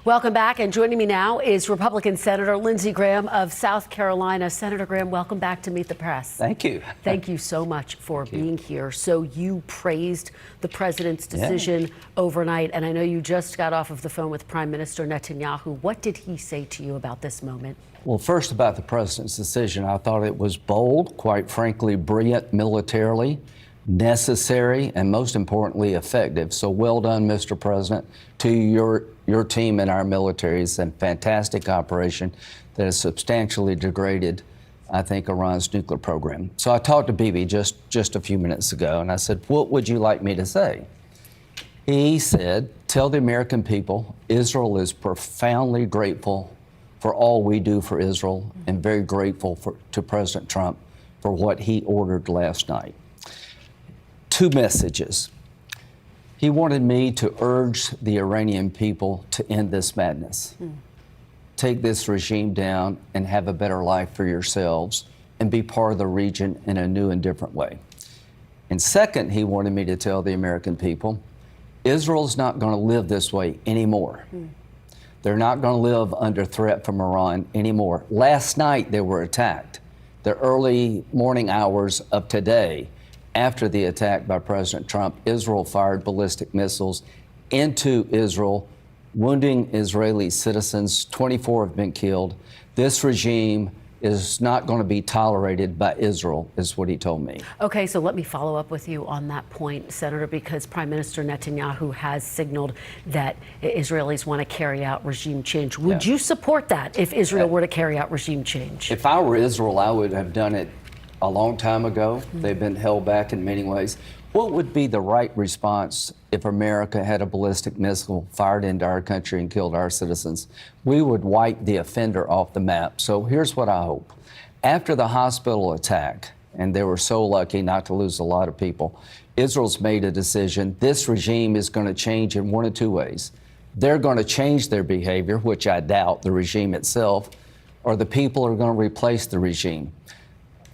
Welcome back, and joining me now is Republican Senator Lindsey Graham of South Carolina. Senator Graham, welcome back to Meet the Press. Thank you. Thank you so much for being here. So you praised the president's decision overnight, and I know you just got off of the phone with Prime Minister Netanyahu. What did he say to you about this moment? Well, first about the president's decision, I thought it was bold, quite frankly, brilliant militarily, necessary, and most importantly, effective. So well done, Mr. President, to your team and our military. It's a fantastic operation that has substantially degraded, I think, Iran's nuclear program. So I talked to Bibi just a few minutes ago, and I said, what would you like me to say? He said, tell the American people Israel is profoundly grateful for all we do for Israel and very grateful to President Trump for what he ordered last night. Two messages. He wanted me to urge the Iranian people to end this madness. Take this regime down and have a better life for yourselves and be part of the region in a new and different way. And second, he wanted me to tell the American people, Israel's not going to live this way anymore. They're not going to live under threat from Iran anymore. Last night they were attacked. The early morning hours of today, after the attack by President Trump, Israel fired ballistic missiles into Israel, wounding Israeli citizens. 24 have been killed. This regime is not going to be tolerated by Israel, is what he told me. Okay, so let me follow up with you on that point, Senator, because Prime Minister Netanyahu has signaled that Israelis want to carry out regime change. Would you support that if Israel were to carry out regime change? If I were Israel, I would have done it a long time ago. They've been held back in many ways. What would be the right response if America had a ballistic missile fired into our country and killed our citizens? We would wipe the offender off the map. So here's what I hope. After the hospital attack, and they were so lucky not to lose a lot of people, Israel's made a decision. This regime is going to change in one of two ways. They're going to change their behavior, which I doubt, the regime itself, or the people are going to replace the regime.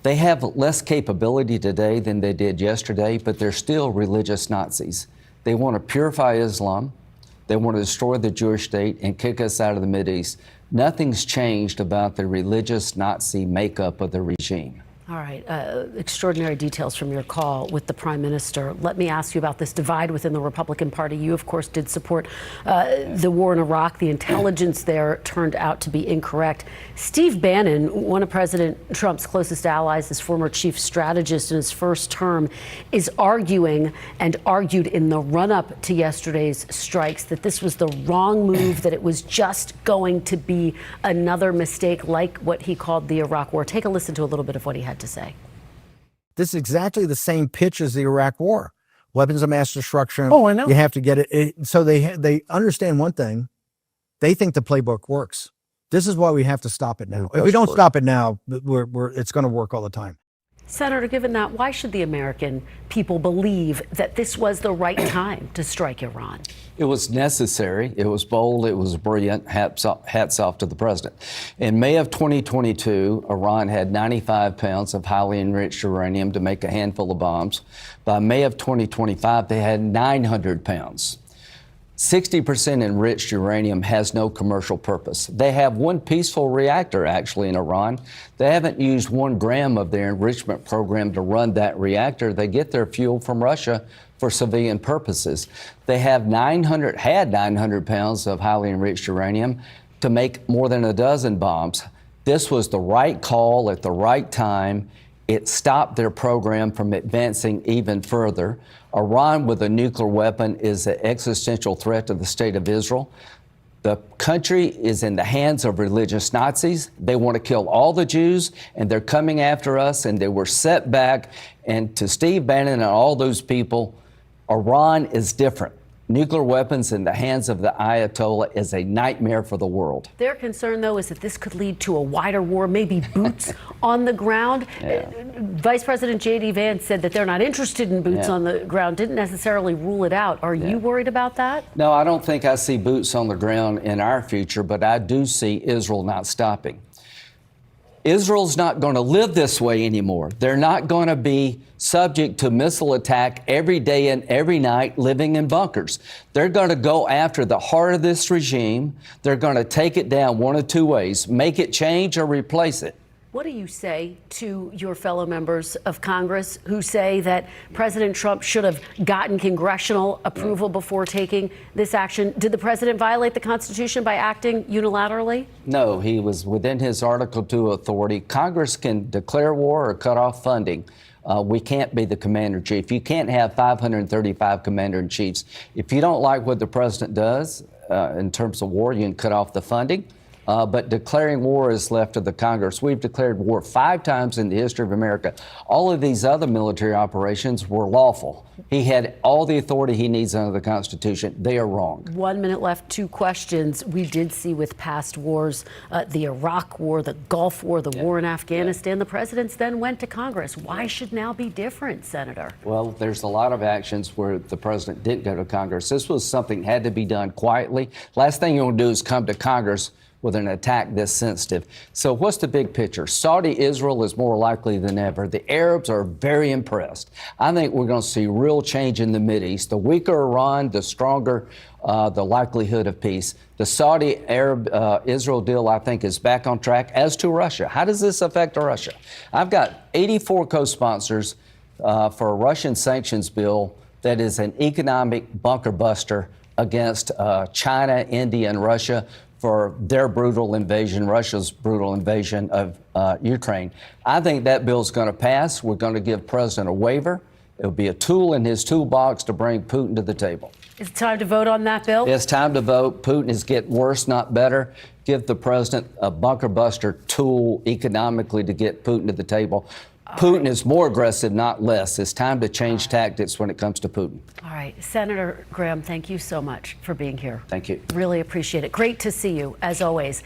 They have less capability today than they did yesterday, but they're still religious Nazis. They want to purify Islam. They want to destroy the Jewish state and kick us out of the Mideast. Nothing's changed about the religious Nazi makeup of the regime. All right. Extraordinary details from your call with the Prime Minister. Let me ask you about this divide within the Republican Party. You, of course, did support the war in Iraq. The intelligence there turned out to be incorrect. Steve Bannon, one of President Trump's closest allies, his former chief strategist in his first term, is arguing and argued in the run-up to yesterday's strikes that this was the wrong move, that it was just going to be another mistake like what he called the Iraq War. Take a listen to a little bit of what he had to say. This is exactly the same pitch as the Iraq War. Weapons of mass destruction. Oh, I know. You have to get it. So they understand one thing. They think the playbook works. This is why we have to stop it now. If we don't stop it now, it's going to work all the time. Senator, given that, why should the American people believe that this was the right time to strike Iran? It was necessary. It was bold. It was brilliant. Hats off to the president. In May of 2022, Iran had 95 pounds of highly enriched uranium to make a handful of bombs. By May of 2025, they had 900 pounds. 60% enriched uranium has no commercial purpose. They have one peaceful reactor, actually, in Iran. They haven't used 1 gram of their enrichment program to run that reactor. They get their fuel from Russia for civilian purposes. They had 900 pounds of highly enriched uranium to make more than a dozen bombs. This was the right call at the right time. It stopped their program from advancing even further. Iran with a nuclear weapon is an existential threat to the state of Israel. The country is in the hands of religious Nazis. They want to kill all the Jews, and they're coming after us, and they were set back. And to Steve Bannon and all those people, Iran is different. Nuclear weapons in the hands of the Ayatollah is a nightmare for the world. Their concern, though, is that this could lead to a wider war, maybe boots on the ground. Vice President J.D. Vance said that they're not interested in boots on the ground, didn't necessarily rule it out. Are you worried about that? No, I don't think I see boots on the ground in our future, but I do see Israel not stopping. Israel's not going to live this way anymore. They're not going to be subject to missile attack every day and every night living in bunkers. They're going to go after the heart of this regime. They're going to take it down one of two ways, make it change or replace it. What do you say to your fellow members of Congress who say that President Trump should have gotten congressional approval before taking this action? Did the president violate the Constitution by acting unilaterally? No, he was within his Article 2 authority. Congress can declare war or cut off funding. We can't be the commander-in-chief. You can't have 535 commander-in-chiefs. If you don't like what the president does in terms of war, you can cut off the funding. But declaring war is left to the Congress. We've declared war 5 times in the history of America. All of these other military operations were lawful. He had all the authority he needs under the Constitution. They are wrong. 1 minute left. 2 questions. We did see with past wars, the Iraq War, the Gulf War, the war in Afghanistan. The presidents then went to Congress. Why should now be different, Senator? Well, there's a lot of actions where the president didn't go to Congress. This was something that had to be done quietly. Last thing you want to do is come to Congress with an attack this sensitive. So what's the big picture? Saudi-Israel is more likely than ever. The Arabs are very impressed. I think we're going to see real change in the Mideast. The weaker Iran, the stronger the likelihood of peace. The Saudi-Arab-Israel deal, I think, is back on track, as to Russia. How does this affect Russia? I've got 84 co-sponsors for a Russian sanctions bill that is an economic bunker buster against China, India, and Russia for their brutal invasion, Russia's brutal invasion of Ukraine. I think that bill's going to pass. We're going to give President a waiver. It'll be a tool in his toolbox to bring Putin to the table. Is it time to vote on that bill? It's time to vote. Putin is getting worse, not better. Give the president a bunker buster tool economically to get Putin to the table. Putin is more aggressive, not less. It's time to change tactics when it comes to Putin. All right. Senator Graham, thank you so much for being here. Thank you. Really appreciate it. Great to see you, as always.